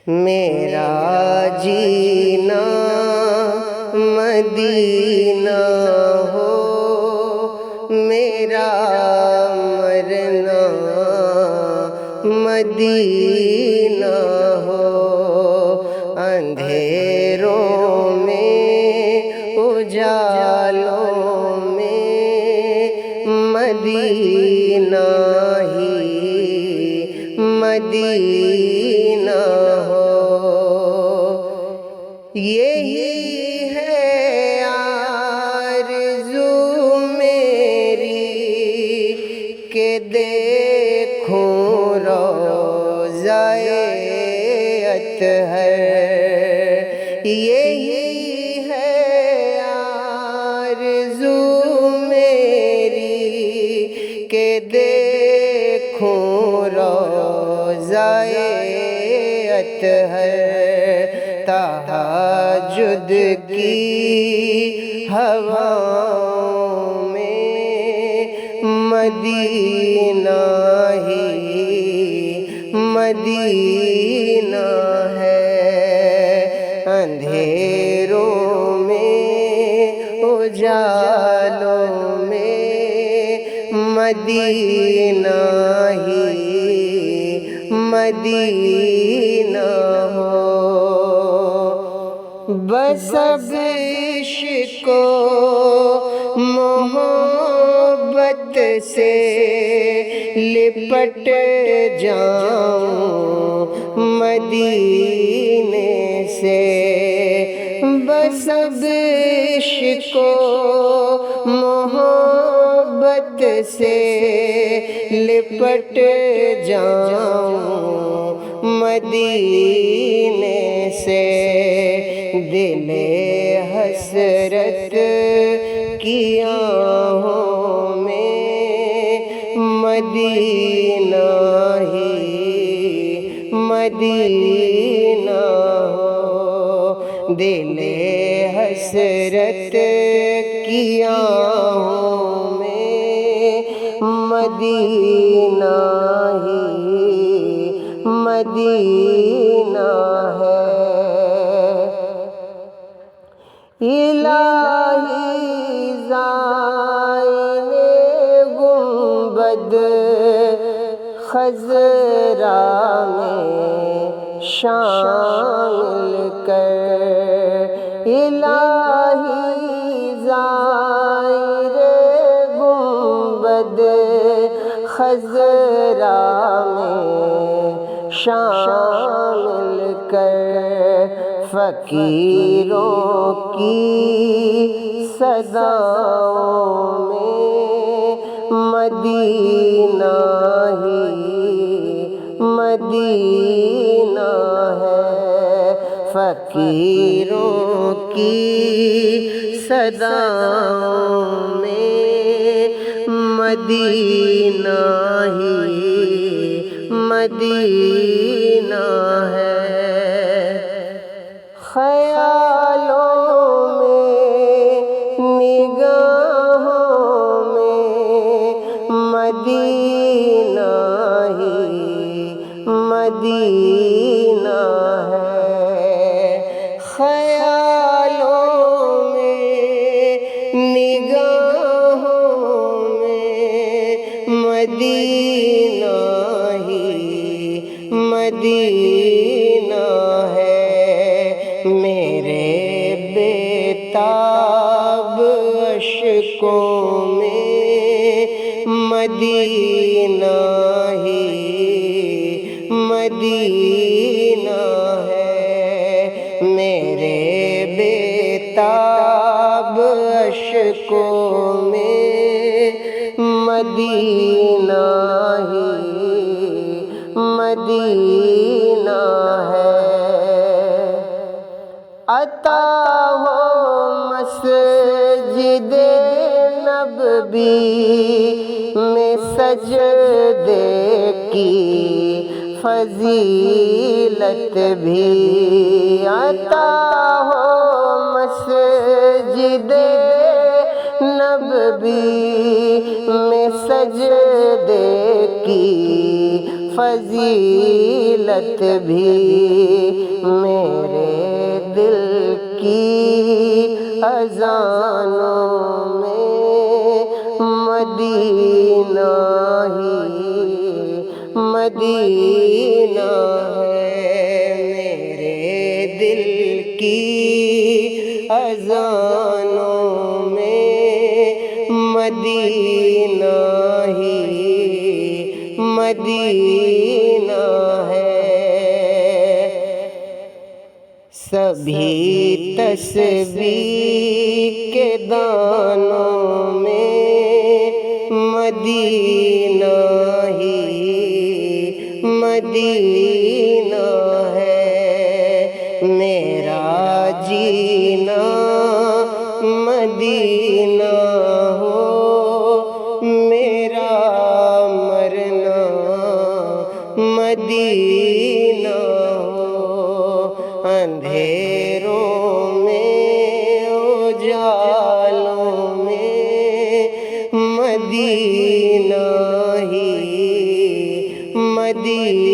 میرا جینا مدینہ ہو، میرا مرنا مدینہ ہو، اندھیروں میں اجالوں میں مدینہ ہی مدینہ ہو۔ یہی ہے آرزو میری کہ دیکھوں روضہ اطہر، یہی ہے آرزو میری کہ دیکھوں روضہ اطہر، تہجد کی ہواؤں میں مدینہ ہی مدینہ ہے، اندھیروں میں اجالوں میں مدینہ ہی مدینہ ہو۔ بس اب عشق و محبت سے لپٹ جاؤں مدینے سے، بس اب عشق و محبت سے لپٹ جاؤں مدینے سے، دل حسرت کی آہوں میں مدینہ ہی مدینہ ہو، دل حسرت کی آہوں میں مدینہ ہی مدینہ ہے۔ الہی زائن گنبد خضرا میں شامل کر، الہی زائن گنبد خضرا میں شامل کر، فقیروں کی صداؤں میں مدینہ ہی مدینہ ہے، فقیروں کی صداؤں میں مدینہ ہی مدینہ ہے، خیالوں میں نگاہوں میں مدینہ ہی مدینہ ہے، خیالوں میں نگاہوں میں مدینہ ہی مدینہ ہے، میرے بےتاب اشکوں میں مدینہ ہی مدینہ ہے، میرے بےتاب اشکوں میں مدینہ ہی مدینہ ہے، عطا ہو مسجد نبوی میں سجدے کی فضیلت بھی، عطا ہو مسجد نبوی میں سجدے کی فضیلت بھی میرے دل کی اذانوں میں مدینہ ہی مدینہ ہے، میرے دل کی اذانوں میں مدینہ ہی مدینہ ہے۔ سبھی تسبیح کے دانوں میں مدینہ ہی مدینہ ہے، میرا جینا مدینہ ہو، میرا مرنا مدینہ ہو، اندھیروں میں اجالوں میں مدینہ ہی مدینہ